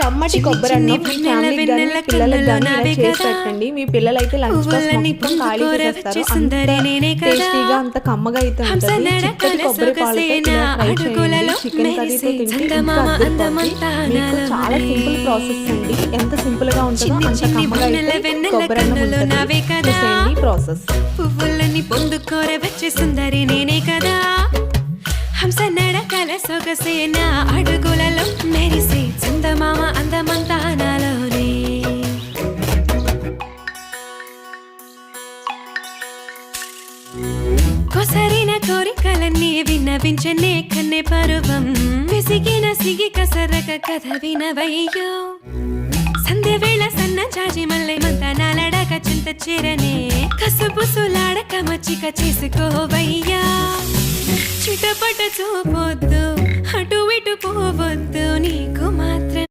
కమ్మటి కొబ్బరి అన్నం మీ ఫ్యామిలీకి కానీ పిల్లలకి కానీ ఇలా చేసి పెట్టండి. మీ పిల్లలైతే లంచ్ బాక్స్ మొత్తం ఖాళీ చేసేస్తారు. అంత టేస్టీగా అంత కమ్మగా అయితే ఉంటుంది. చిక్కటి కొబ్బరి పాలతో ఇలా ట్రై చేయండి. చికెన్ కర్రీతో తింటే ఇంకా అద్భుతమండి. మీకు చాలా సింపుల్ ప్రాసెస్ అండి. ఎంత సింపుల్ గా ఉంటుందో అంత కమ్మగా అయితే కొబ్బరి అన్నం ఉంటుంది. చూసేయండి ప్రాసెస్. పువ్వులని పొందుకోర వచ్చే సుందరి నేనే కదా, హంస నడకల సొగసేన అడుగులలో మెరిసే చందమామ అందమంతా నాలోనే. కొసరిన కోరికలన్నీ విన్నవించనే కన్నె పరువం, విసిగిన సిగి కసరక కథ వినవయ్యో. సంధ్య వేళ సన్న జాజి మల్లె మంత నాలడక చింత చేరనే, కసుబుసులాడక మచ్చిక చేసుకోవయ్యా. చిటపట చూపొద్దు, అటు ఇటు పోవద్దు, నీకు మాత్రం